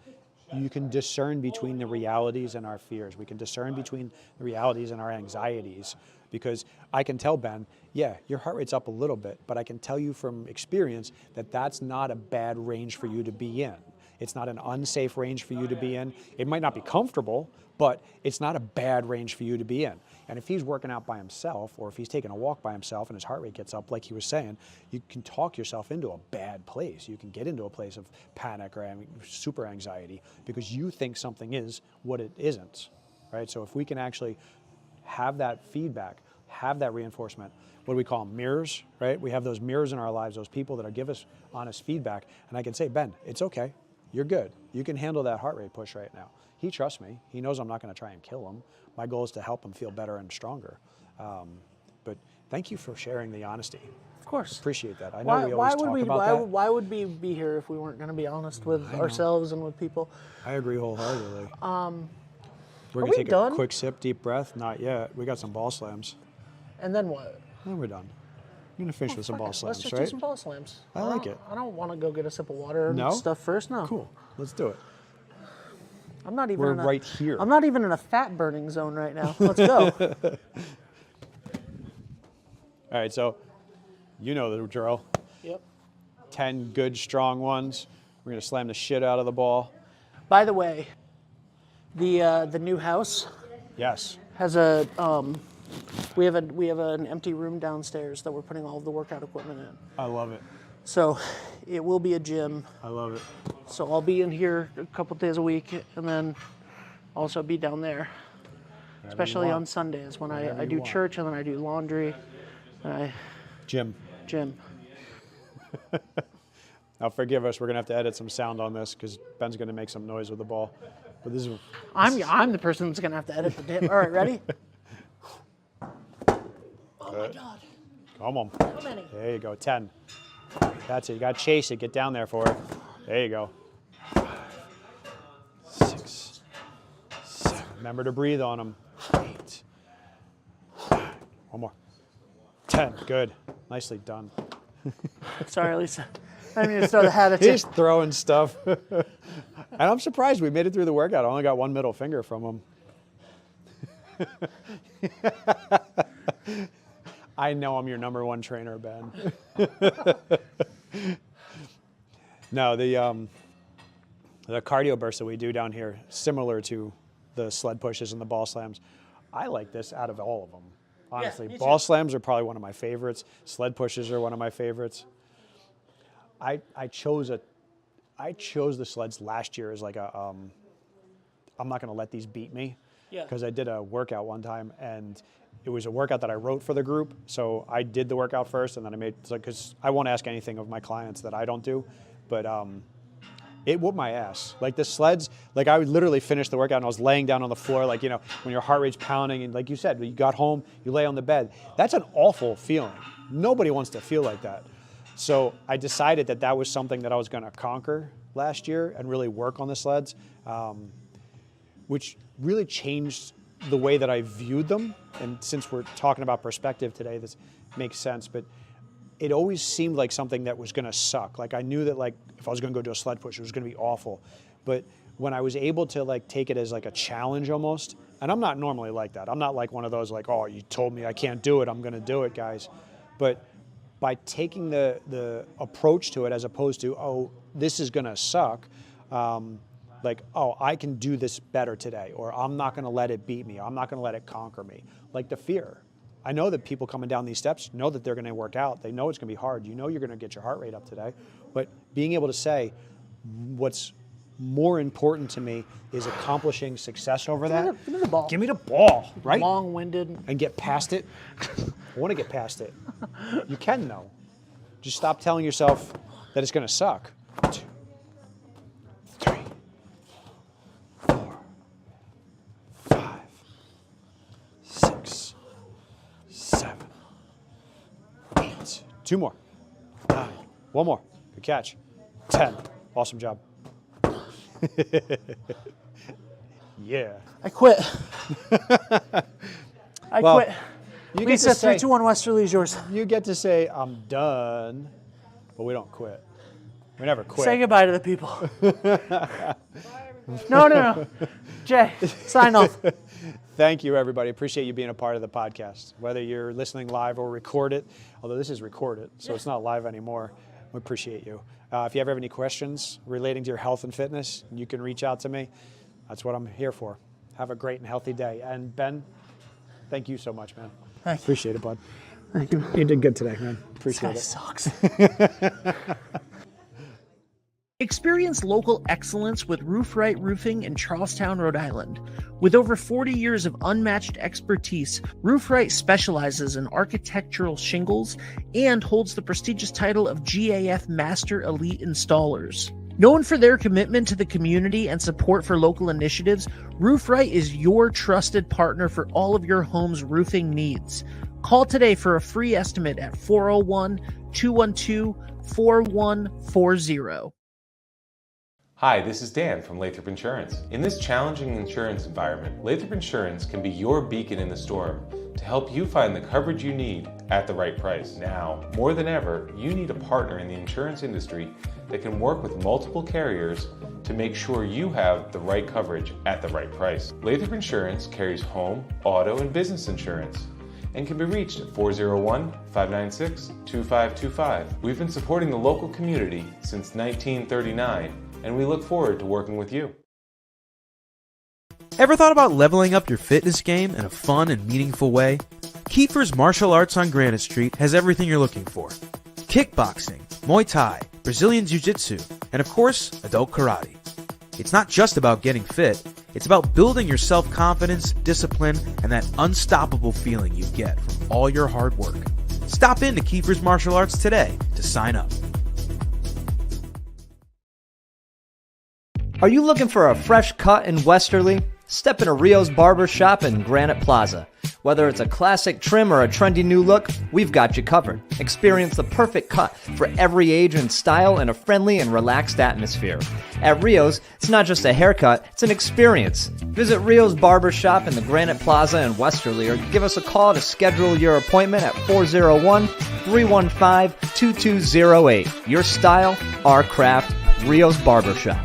Speaker 1: you can discern between the realities and our fears. We can discern between the realities and our anxieties, because I can tell Ben, yeah, your heart rate's up a little bit, but I can tell you from experience that that's not a bad range for you to be in. It's not an unsafe range for you to be in. It might not be comfortable, but it's not a bad range for you to be in. And if he's working out by himself, or if he's taking a walk by himself and his heart rate gets up, like he was saying, you can talk yourself into a bad place. You can get into a place of panic or super anxiety because you think something is what it isn't, right? So if we can actually have that feedback, have that reinforcement, what do we call them? Mirrors, right? We have those mirrors in our lives, those people that give us honest feedback. And I can say, Ben, it's okay. You're good. You can handle that heart rate push right now. He trusts me. He knows I'm not going to try and kill him. My goal is to help him feel better and stronger. But thank you for sharing the honesty.
Speaker 2: Of course.
Speaker 1: Appreciate that. I know we always talk about that.
Speaker 2: Why would we be here if we weren't going to be honest with ourselves and with people?
Speaker 1: I agree wholeheartedly. We're
Speaker 2: are
Speaker 1: going
Speaker 2: we
Speaker 1: to take
Speaker 2: done?
Speaker 1: a quick sip, deep breath. Not yet. We got some ball slams.
Speaker 2: And then what?
Speaker 1: Then we're done. We're going to finish with some ball slams,
Speaker 2: Let's just
Speaker 1: right?
Speaker 2: do some ball slams.
Speaker 1: I like it.
Speaker 2: I don't want to go get a sip of water and
Speaker 1: No?
Speaker 2: stuff first. No.
Speaker 1: Cool. Let's do it.
Speaker 2: I'm not even.
Speaker 1: We're
Speaker 2: in a,
Speaker 1: right here.
Speaker 2: I'm not even in a fat burning zone right now. Let's go.
Speaker 1: All right, so you know the drill.
Speaker 2: Yep.
Speaker 1: 10 good, strong ones. We're going to slam the shit out of the ball.
Speaker 2: By the way, the new house
Speaker 1: Yes.
Speaker 2: has a we have an empty room downstairs that we're putting all of the workout equipment in.
Speaker 1: I love it.
Speaker 2: So it will be a gym.
Speaker 1: I love it.
Speaker 2: So I'll be in here a couple days a week, and then also be down there, especially on Sundays when I do church, and then I do laundry, and I
Speaker 1: Jim.
Speaker 2: gym.
Speaker 1: Now forgive us, we're gonna have to edit some sound on this because Ben's gonna make some noise with the ball. But this is
Speaker 2: I'm the person that's gonna have to edit the damn. All right, ready? Oh my God!
Speaker 1: come on.
Speaker 2: How many?
Speaker 1: There you go. 10. That's it. You gotta chase it. Get down there for it. There you go. 6, 7. Remember to breathe on them. 8. One more. 10. Good. Nicely done.
Speaker 2: Sorry, Lisa. I didn't mean to throw the hat at you.
Speaker 1: He's throwing stuff. And I'm surprised we made it through the workout. I only got one middle finger from him. I know I'm your #1 trainer, Ben. No, the cardio bursts that we do down here, similar to the sled pushes and the ball slams, I like this out of all of them. Honestly,
Speaker 2: me
Speaker 1: ball
Speaker 2: too.
Speaker 1: slams are probably one of my favorites. Sled pushes are one of my favorites. I chose the sleds last year as like a I'm not going to let these beat me.
Speaker 2: Yeah.
Speaker 1: Because I did a workout one time, and it was a workout that I wrote for the group. So I did the workout first, and then I made, because I won't ask anything of my clients that I don't do, but it whooped my ass. Like the sleds, like I would literally finish the workout and I was laying down on the floor, like, you know, when your heart rate's pounding, and like you said, you got home, you lay on the bed. That's an awful feeling. Nobody wants to feel like that. So I decided that that was something that I was going to conquer last year and really work on the sleds, which really changed the way that I viewed them. And since we're talking about perspective today, this makes sense. But it always seemed like something that was going to suck. Like I knew that, like, if I was going to go do a sled push, it was going to be awful. But when I was able to like take it as like a challenge almost, and I'm not normally like that. I'm not like one of those like, oh, you told me I can't do it, I'm going to do it, guys. But by taking the approach to it as opposed to, oh, this is going to suck, like, oh, I can do this better today, or I'm not going to let it beat me, I'm not going to let it conquer me. Like the fear. I know that people coming down these steps know that they're going to work out. They know it's going to be hard. You know you're going to get your heart rate up today. But being able to say, what's more important to me is accomplishing success over that.
Speaker 2: Give me the ball.
Speaker 1: Give me the ball, right?
Speaker 2: Long-winded.
Speaker 1: And get past it. I want to get past it. You can, though. Just stop telling yourself that it's going to suck. 2 more. 9. 1 more. Good catch. 10. Awesome job. Yeah.
Speaker 2: I quit. I
Speaker 1: Well,
Speaker 2: quit.
Speaker 1: You get
Speaker 2: Lisa,
Speaker 1: to say,
Speaker 2: 3, 2, 1, Westerly is yours.
Speaker 1: you get to say, I'm done, but we don't quit. We never quit.
Speaker 2: Say goodbye to the people. No. Jay, sign off.
Speaker 1: Thank you, everybody. Appreciate you being a part of the podcast. Whether you're listening live or record it, although this is recorded, so it's not live anymore, we appreciate you. If you ever have any questions relating to your health and fitness, you can reach out to me. That's what I'm here for. Have a great and healthy day. And Ben, thank you so much, man.
Speaker 2: Thank you.
Speaker 1: Appreciate it, bud.
Speaker 2: Thank you.
Speaker 1: You did good today, man.
Speaker 2: This
Speaker 1: Appreciate
Speaker 2: guy
Speaker 1: it.
Speaker 2: sucks.
Speaker 3: Experience local excellence with Roofright Roofing in Charlestown, Rhode Island. With over 40 years of unmatched expertise, Roofright specializes in architectural shingles and holds the prestigious title of GAF Master Elite Installers. Known for their commitment to the community and support for local initiatives, Roofright is your trusted partner for all of your home's roofing needs. Call today for a free estimate at 401-212-4140.
Speaker 4: Hi, this is Dan from Lathrop Insurance. In this challenging insurance environment, Lathrop Insurance can be your beacon in the storm to help you find the coverage you need at the right price. Now, more than ever, you need a partner in the insurance industry that can work with multiple carriers to make sure you have the right coverage at the right price. Lathrop Insurance carries home, auto, and business insurance and can be reached at 401-596-2525. We've been supporting the local community since 1939, and we look forward to working with you.
Speaker 5: Ever thought about leveling up your fitness game in a fun and meaningful way? Kiefer's Martial Arts on Granite Street has everything you're looking for. Kickboxing, Muay Thai, Brazilian Jiu-Jitsu, and of course, adult karate. It's not just about getting fit, it's about building your self-confidence, discipline, and that unstoppable feeling you get from all your hard work. Stop into Kiefer's Martial Arts today to sign up.
Speaker 6: Are you looking for a fresh cut in Westerly? Step into Rio's Barber Shop in Granite Plaza. Whether it's a classic trim or a trendy new look, we've got you covered. Experience the perfect cut for every age and style in a friendly and relaxed atmosphere. At Rio's, it's not just a haircut, it's an experience. Visit Rio's Barber Shop in the Granite Plaza in Westerly or give us a call to schedule your appointment at 401-315-2208. Your style, our craft, Rio's Barber Shop.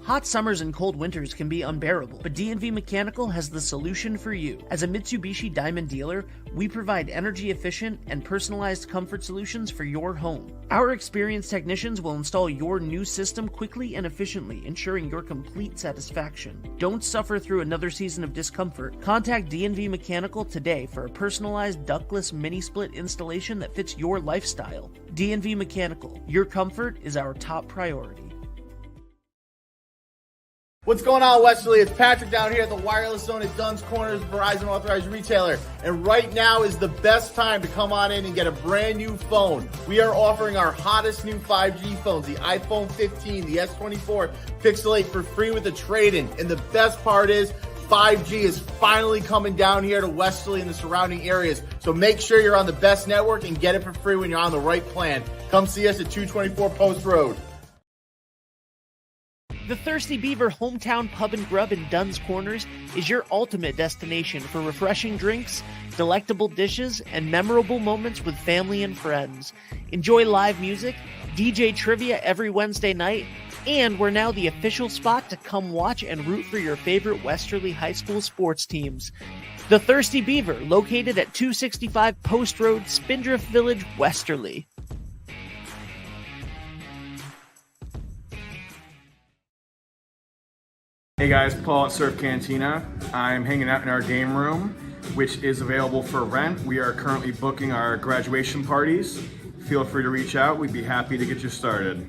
Speaker 3: Hot summers and cold winters can be unbearable, but D&V Mechanical has the solution for you. As a Mitsubishi Diamond dealer, we provide energy-efficient and personalized comfort solutions for your home. Our experienced technicians will install your new system quickly and efficiently, ensuring your complete satisfaction. Don't suffer through another season of discomfort. Contact D&V Mechanical today for a personalized ductless mini-split installation that fits your lifestyle. D&V Mechanical, your comfort is our top priority.
Speaker 7: What's going on, Westerly? It's Patrick down here at the Wireless Zone at Dunn's Corners, Verizon authorized retailer. And right now is the best time to come on in and get a brand new phone. We are offering our hottest new 5G phones, the iPhone 15, the S24 Pixel 8 for free with a trade-in. And the best part is 5G is finally coming down here to Westerly and the surrounding areas. So make sure you're on the best network and get it for free when you're on the right plan. Come see us at 224 Post Road.
Speaker 3: The Thirsty Beaver Hometown Pub and Grub in Dunn's Corners is your ultimate destination for refreshing drinks, delectable dishes, and memorable moments with family and friends. Enjoy live music, DJ trivia every Wednesday night, and we're now the official spot to come watch and root for your favorite Westerly High School sports teams. The Thirsty Beaver, located at 265 Post Road, Spindrift Village, Westerly.
Speaker 8: Hey guys, Paul at Surf Cantina. I'm hanging out in our game room, which is available for rent. We are currently booking our graduation parties. Feel free to reach out. We'd be happy to get you started.